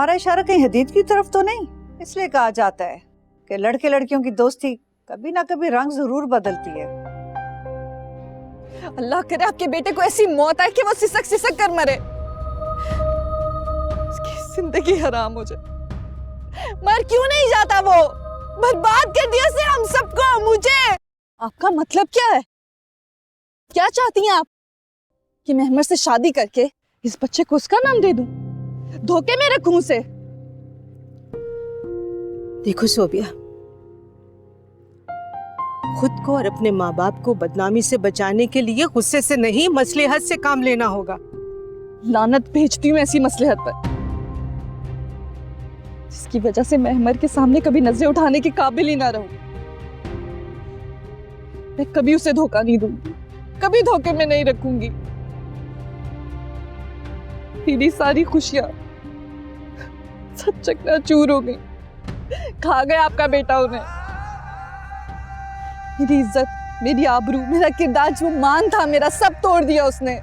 हमारा इशारा कहीं हदीद की तरफ तो नहीं? इसलिए कहा जाता है कि लड़के लड़कियों की दोस्ती कभी ना कभी रंग जरूर बदलती है। अल्लाह करे आपके बेटे को ऐसी मौत आए कि वो सिसक सिसक कर मरे, उसकी जिंदगी हराम हो जाए। मर क्यों नहीं जाता वो? बर्बाद कर दिया से हम सबको, मुझे। आपका मतलब क्या है? क्या चाहती हैं आप कि मैं अहमद से शादी करके इस बच्चे को उसका नाम दे दूं, धोखे में रखूं उसे? देखो सोबिया, खुद को और अपने माँ बाप को बदनामी से बचाने के लिए गुस्से से नहीं, मसलहत से काम लेना होगा। लानत भेजती हूँ ऐसी मसलहत पर, जिसकी वजह से मैं अहमद के सामने कभी नजरें उठाने के काबिल ही ना रहूं। मैं कभी उसे धोखा नहीं दूंगी, कभी धोखे में नहीं रखूंगी। मेरी सारी खुशियां सब चकनाचूर हो गई, खा गया आपका बेटा उन्हें। मेरी इज्जत, मेरी आबरू, मेरा किरदार, जो मान था मेरा, सब तोड़ दिया उसने।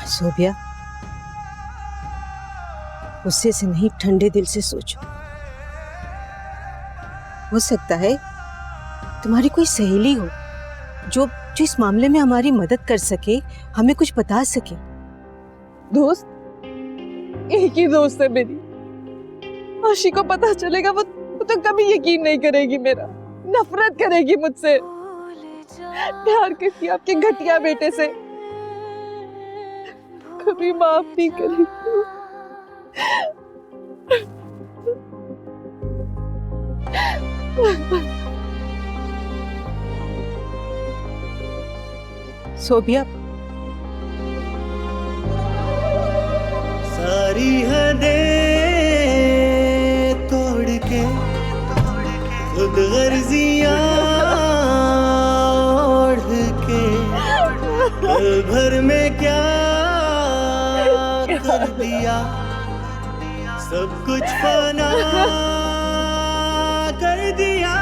सोबिया, गुस्से से नहीं, ठंडे दिल से सोचो। हो सकता है तुम्हारी कोई सहेली हो जो इस मामले में हमारी मदद कर सके, हमें कुछ बता सके। दोस्त? एक ही दोस्त है मेरी। आशी को पता चलेगा वो तो कभी यकीन नहीं करेगी मेरा, नफरत करेगी मुझसे, प्यार करती आपके घटिया बेटे से, कभी माफ नहीं करेगी। सोबिया, सारी हदें तोड़ के खुद गर्जियां ओढ़ के पल भर में क्या कर दिया, सब कुछ फना कर दिया।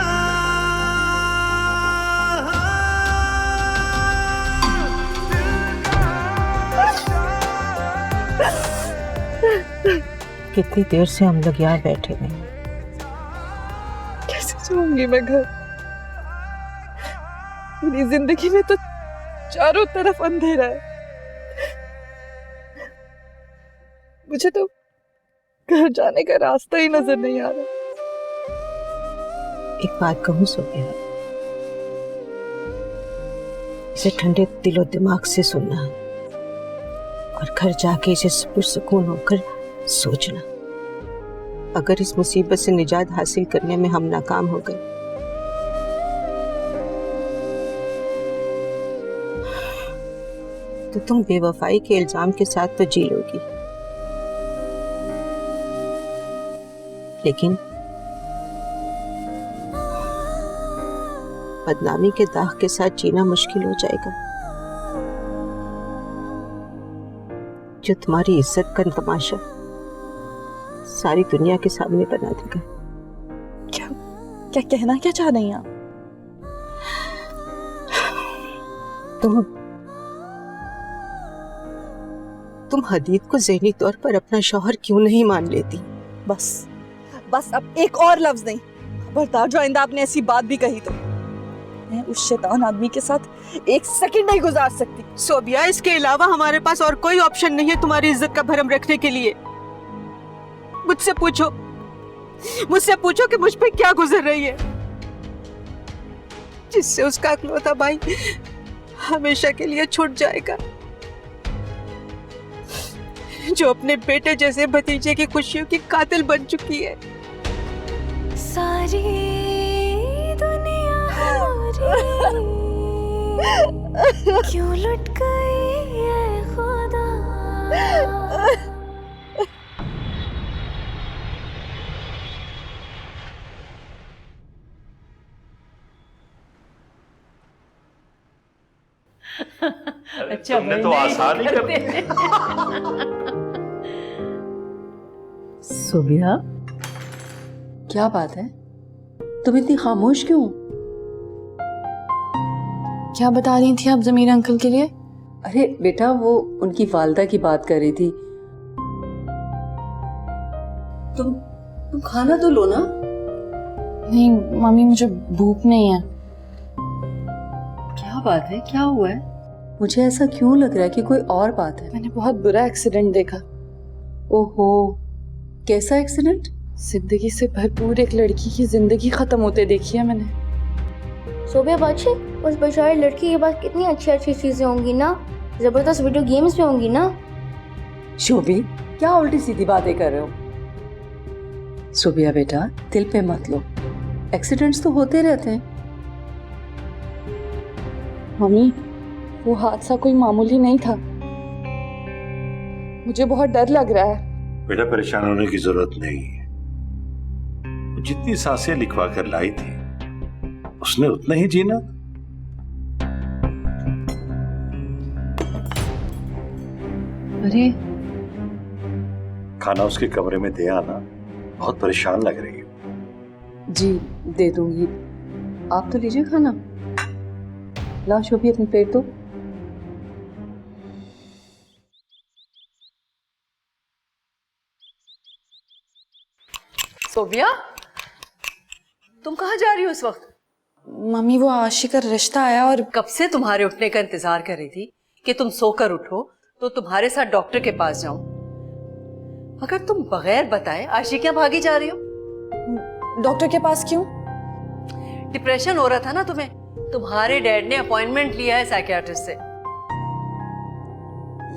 कितनी देर से हम लोग यहाँ बैठे हुए हैं। कैसे जाऊंगी मैं घर? मेरी जिंदगी में तो चारों तरफ अंधेरा है। मुझे तो घर जाने का रास्ता ही नजर नहीं आ रहा। एक बात कहूँ सोबिया, इसे ठंडे दिलो दिमाग से सुनना और घर जाके इसे पुरसुकून होकर सोचना। अगर इस मुसीबत से निजात हासिल करने में हम नाकाम हो गए तो तुम बेवफाई के इल्जाम के साथ तो जी लोगी, लेकिन बदनामी के दाग के साथ जीना मुश्किल हो जाएगा, जो तुम्हारी इज्जत का तमाशा सारी दुनिया के सामने बना देगा। क्या क्या कहना क्या चाह रही हैं आप? तुम हदीद को ज़हनी तौर पर अपना शौहर क्यों नहीं मान लेती? बस बस, अब एक और लफ्ज नहीं। खबरदार जो आइंदा आपने ऐसी बात भी कही तो मैं उस शैतान आदमी के साथ एक सेकंड नहीं गुजार सकती। सोबिया, इसके अलावा हमारे पास और कोई ऑप्शन नहीं है तुम्हारी इज्जत का भरम रखने के लिए। मुझसे पूछो कि मुझ पे क्या गुजर रही है, जिससे उसका इकलौता भाई हमेशा के लिए छूट जाएगा, जो अपने बेटे जैसे भतीजे की खुशियों की कातिल बन चुकी है। सारी दुनिया क्यों लुट गई है खुदा। अच्छा, तुमने तो आसान ही कर दिया। सोबिया, क्या बात है? तुम इतनी खामोश क्यों? क्या बता रही थी आप जमीर अंकल के लिए? अरे बेटा, वो उनकी वालदा की बात कर रही थी। तुम खाना तो लो ना। नहीं मम्मी, मुझे भूख नहीं है। क्या बात है, क्या हुआ है? मुझे ऐसा क्यों लग रहा है कि कोई और बात है। मैंने बहुत बुरा एक्सीडेंट देखा। ओहो, कैसा एक्सीडेंट? जिंदगी से भरपूर एक लड़की की जिंदगी खत्म होते देखी है मैंने। सोबिया बाजी, उस बेचारी लड़की के पास कितनी अच्छी अच्छी चीजें होंगी ना, जबरदस्त वीडियो गेम्स भी होंगी ना। शोभी, क्या उल्टी सीधी बातें कर रहे हो? सोबिया बेटा, दिल पे मत लो, एक्सीडेंट्स तो होते रहते हैं। मम्मी, वो हादसा कोई मामूली नहीं था। मुझे बहुत डर लग रहा है। बेटा परेशान होने की जरूरत नहीं है। जितनी सांसें लिखवा कर लाई थी उसने उतना ही जीना। अरे खाना उसके कमरे में दे आना, बहुत परेशान लग रही है। जी, दे दूंगी। आप तो लीजिए खाना। ला शोभी, अपनी प्लेट दो। सोबिया, तुम कहाँ जा रही हो इस वक्त? मम्मी, वो आशी का रिश्ता आया और कब से तुम्हारे उठने का इंतजार कर रही थी कि तुम सोकर उठो तो तुम्हारे साथ डॉक्टर के पास जाऊं। अगर तुम बगैर बताए आशी क्या भागी जा रही हो? डॉक्टर के पास क्यों? डिप्रेशन हो रहा था ना तुम्हें? तुम्हारे डैड ने अपॉइंटमेंट लिया है साइकियाट्रिस्ट से।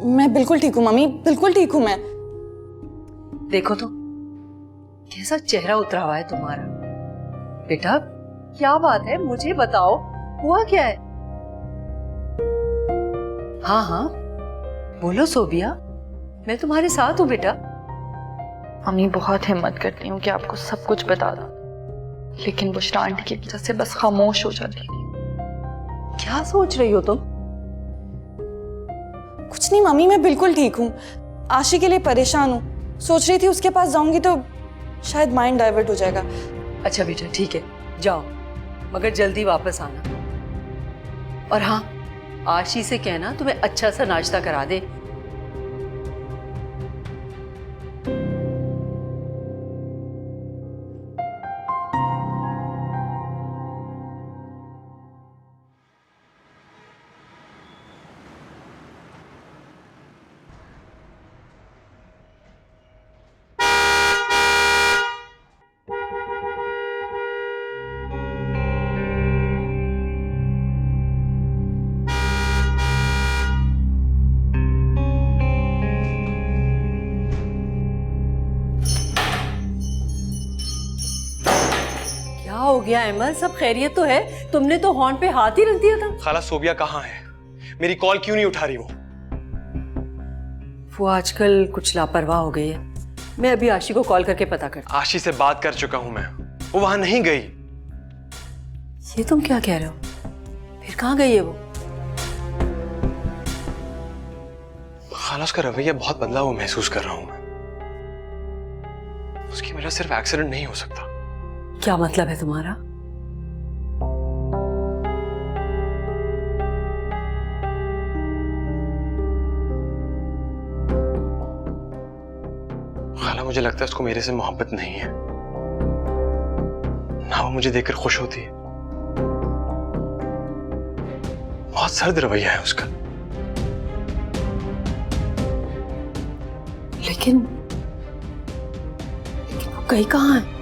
मैं बिल्कुल ठीक हूँ मम्मी, बिल्कुल ठीक हूँ मैं। देखो तो कैसा चेहरा उतरा हुआ है तुम्हारा। बेटा क्या बात है, मुझे बताओ, हुआ क्या है? हाँ हाँ बोलो सोबिया, मैं तुम्हारे साथ हूँ बेटा। मम्मी, बहुत हिम्मत करती हूँ कि आपको सब कुछ बता दूं, लेकिन बुशरा आंटी की वजह से बस खामोश हो जाती थी। क्या सोच रही हो तुम? कुछ नहीं मम्मी, मैं बिल्कुल ठीक हूँ। आशी के लिए परेशान हूँ। सोच रही थी उसके पास जाऊंगी तो शायद माइंड डाइवर्ट हो जाएगा। अच्छा बेटा ठीक है, जाओ, मगर जल्दी वापस आना। और हाँ, आशी से कहना तुम्हें अच्छा सा नाश्ता करा दे। हो गया अहमद, सब खैरियत तो है? तुमने तो हॉर्न पे हाथ ही रख दिया था। खाला सोबिया कहाँ है? मेरी कॉल क्यों नहीं उठा रही वो आजकल कुछ लापरवाह हो गई है। मैं अभी आशी को कॉल करके पता करती। आशी से बात कर चुका हूं मैं, वो वहां नहीं गई। ये तुम क्या कह रहे हो? फिर कहाँ गई है वो? खाला उसका रवैया बहुत बदला हुआ महसूस कर रहा हूं मैं। उसकी वजह सिर्फ एक्सीडेंट नहीं हो सकता। क्या मतलब है तुम्हारा? खाला मुझे लगता है उसको मेरे से मोहब्बत नहीं है, ना वो मुझे देखकर खुश होती है। बहुत सर्द रवैया है उसका। लेकिन वो गई कहाँ है?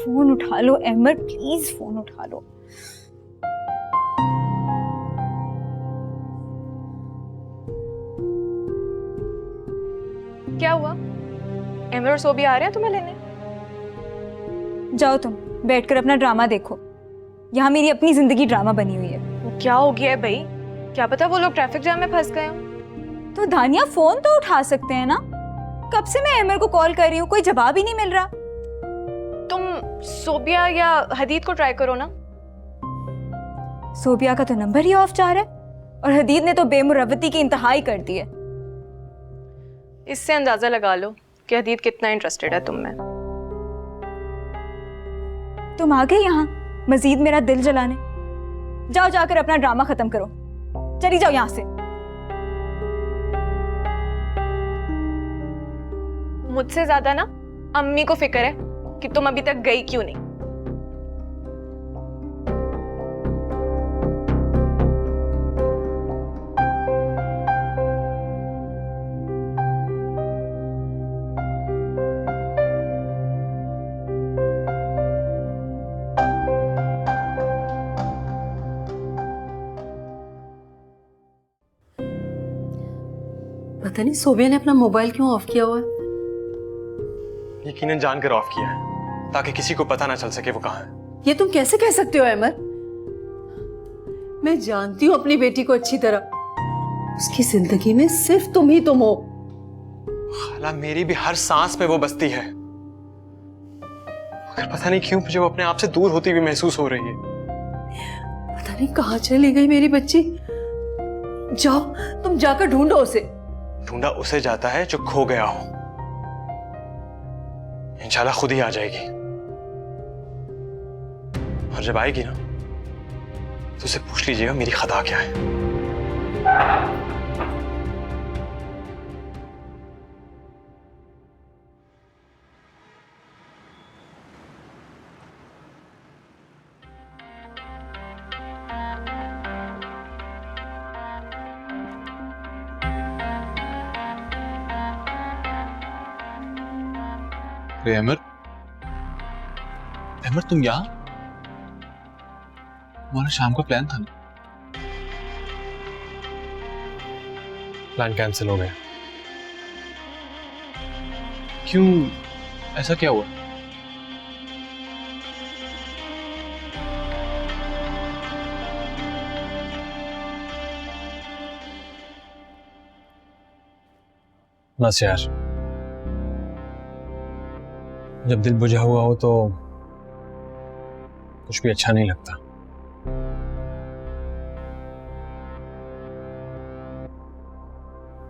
फोन उठा लो अहमद, प्लीज फोन उठा लो। क्या हुआ? अहमद और सोबिया आ रहे हैं तुम्हें लेने? जाओ तुम बैठकर अपना ड्रामा देखो। यहाँ मेरी अपनी जिंदगी ड्रामा बनी हुई है। वो क्या हो गया है भाई? क्या पता वो लोग ट्रैफिक जाम में फंस गए हो। तो धानिया फोन तो उठा सकते हैं ना। कब से मैं अहमद को कॉल कर रही हूँ, कोई जवाब ही नहीं मिल रहा। तुम सोबिया या हदीद को ट्राई करो ना। सोबिया का तो नंबर ही ऑफ जा रहा है और हदीद ने तो बेमुरवती की इंतहाई कर दी है। इससे अंदाजा लगा लो कि हदीद कितना इंटरेस्टेड है तुम में। तुम आ गए यहाँ मजीद मेरा दिल जलाने। जाओ जाकर अपना ड्रामा खत्म करो। चली जाओ यहाँ से। मुझसे ज्यादा ना अम्मी को फिक्र है कि तुम अभी तक गई क्यों नहीं। पता नहीं सोबिया ने अपना मोबाइल क्यों ऑफ किया हुआ है। यकीनन जानकर ऑफ किया है ताकि किसी को पता ना चल सके वो कहाँ है। ये तुम कैसे कह सकते हो अहमद? मैं जानती हूँ अपनी बेटी को अच्छी तरह, उसकी जिंदगी में सिर्फ तुम ही तुम हो। खाला मेरी भी हर सांस में वो बसती है, मगर पता नहीं क्यों मुझे वो अपने आप से दूर होती हुई महसूस हो रही है। पता नहीं कहाँ चली गई मेरी बच्ची। जाओ तुम जाकर ढूंढो उसे। ढूंढा उसे जाता है जो खो गया हो। इंशाल्लाह खुद ही आ जाएगी, और जब आएगी ना तो उसे पूछ लीजिएगा मेरी खता क्या है। अहमद, अहमद तुम यहाँ? हमारा शाम का प्लान था ना। प्लान कैंसिल हो गया। क्यों, ऐसा क्या हुआ? बस यार, जब दिल बुझा हुआ हो तो कुछ भी अच्छा नहीं लगता।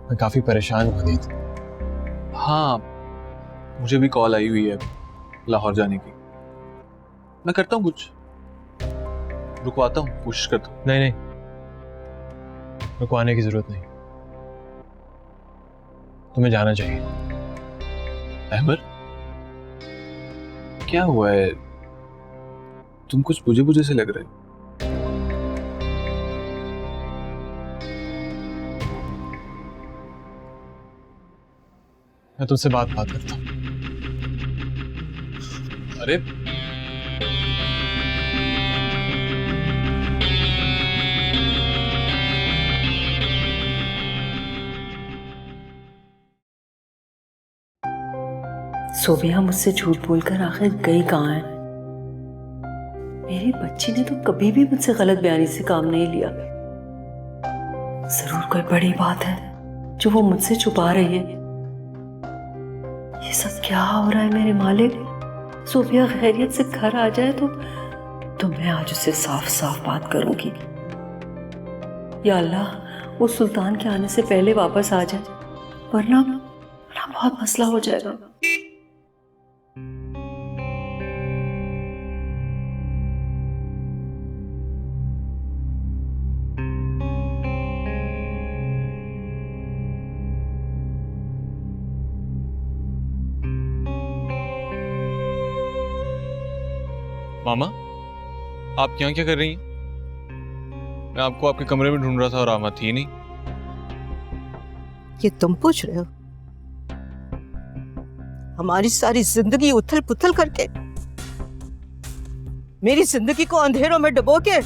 मैं काफी परेशान हूँ हदीद। हाँ, मुझे भी कॉल आई हुई है लाहौर जाने की। मैं करता हूँ कुछ, रुकवाता हूँ, कोशिश करता हूँ। नहीं, रुकवाने की जरूरत नहीं, तुम्हें जाना चाहिए। अहमद, क्या हुआ है? तुम कुछ बुझे बुझे से लग रहे हो। मैं तुझसे बात करता हूँ। अरे सोबिया मुझसे झूठ बोलकर आखिर गई कहाँ है? मेरी बच्ची ने तो कभी भी मुझसे गलत बयानी से काम नहीं लिया। जरूर कोई बड़ी बात है जो वो मुझसे छुपा रही है। ये सब क्या हो रहा है मेरे मालिक? सोबिया खैरियत से घर आ जाए तो मैं आज उससे साफ साफ बात करूंगी। या अल्लाह, वो सुल्तान के आने से पहले वापस आ जाए, वरना बहुत मसला हो जाएगा। मामा, आप यहाँ क्या कर रही हैं? मैं आपको आपके कमरे में ढूंढ रहा था और आमा थी नहीं। ये तुम पूछ रहे हो? हमारी सारी जिंदगी उथल पुथल करके, मेरी जिंदगी को अंधेरों में डुबो के।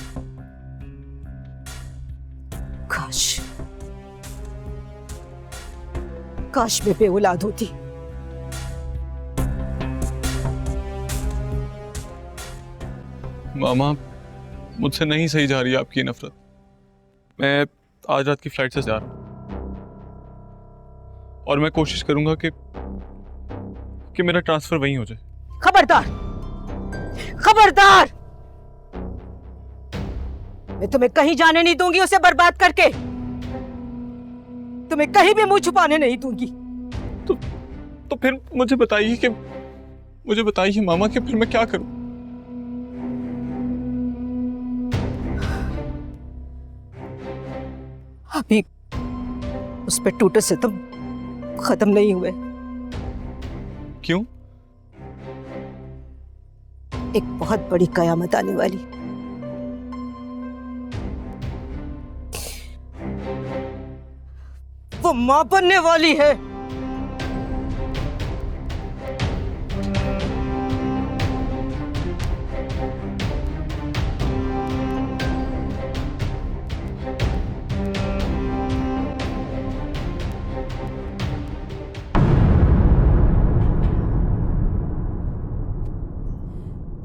काश मैं बेऔलाद होती। मामा, मुझसे नहीं सही जा रही है आपकी नफरत। मैं आज रात की फ्लाइट से जा रहा हूं और मैं कोशिश करूंगा कि मेरा ट्रांसफर वहीं हो जाए। खबरदार, खबरदार! मैं तुम्हें कहीं जाने नहीं दूंगी उसे बर्बाद करके। तुम्हें कहीं भी मुंह छुपाने नहीं दूंगी। तो फिर मुझे बताइए मामा कि फिर मैं क्या करूं? अभी उस पे टूटे से तुम खत्म नहीं हुए। क्यों? एक बहुत बड़ी कयामत आने वाली। वो मां बनने वाली है।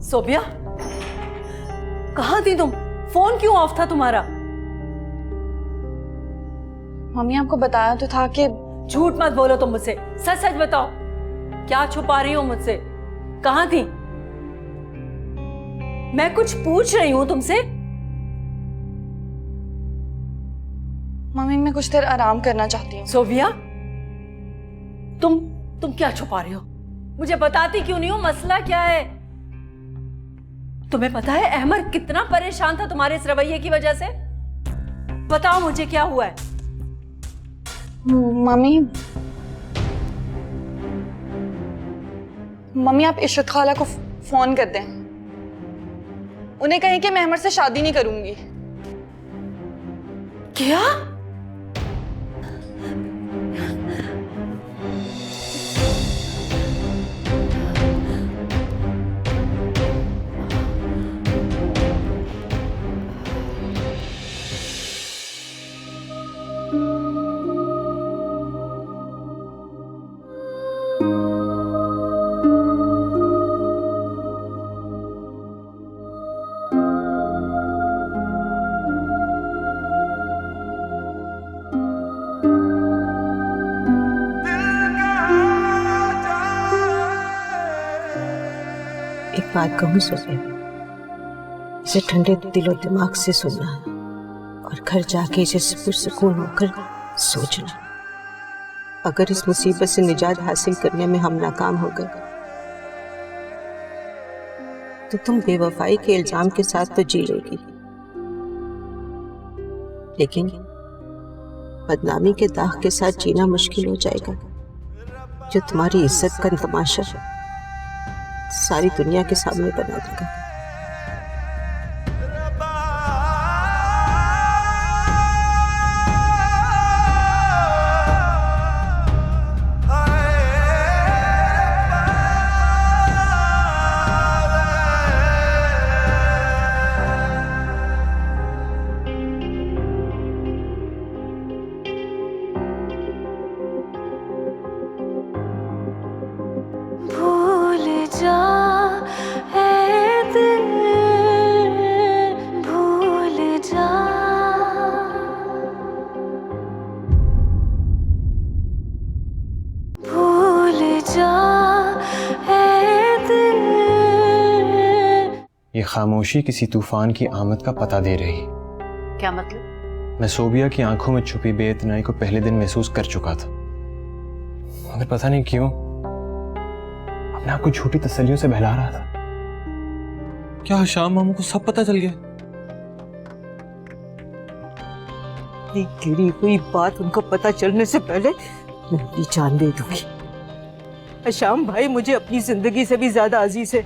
सोबिया, कहाँ थी तुम? फोन क्यों ऑफ था तुम्हारा? मम्मी आपको बताया तो था कि। झूठ मत बोलो तुम मुझसे, सच सच बताओ, क्या छुपा रही हो मुझसे? कहाँ थी? मैं कुछ पूछ रही हूँ तुमसे। मम्मी मैं कुछ देर आराम करना चाहती हूँ। सोबिया, तुम क्या छुपा रही हो? मुझे बताती क्यों नहीं हो? मसला क्या है? तुम्हें पता है अहमद कितना परेशान था तुम्हारे इस रवैये की वजह से? बताओ मुझे क्या हुआ है? मम्मी आप इशरत खाला को फोन कर दें, उन्हें कहें कि मैं अहमद से शादी नहीं करूंगी। क्या? एक बात कहूँ सोबिया, इसे ठंडे दिलो दिमाग से सुनना और घर जाके इसे पुरसुकून होकर सोचना। अगर इस मुसीबत से निजात हासिल करने में हम नाकाम हो गए तो तुम बेवफाई के इल्जाम के साथ तो जी लोगी, लेकिन बदनामी के दाग के साथ जीना मुश्किल हो जाएगा, जो तुम्हारी इज्जत का तमाशा सारी दुनिया के सामने बना देगा। ये खामोशी किसी तूफान की आमद का पता दे रही। क्या मतलब? मैं सोबिया की आंखों में छुपी बेइतनाई को पहले दिन महसूस कर चुका था, मगर पता नहीं क्यों अपने आप को झूठी तसल्लियों से बहला रहा था। क्या शाम मामू को सब पता चल गया? तेरी कोई बात उनको पता चलने से पहले मैं अपनी जान दे दूंगी। शाम भाई मुझे अपनी जिंदगी से भी ज्यादा अजीज है।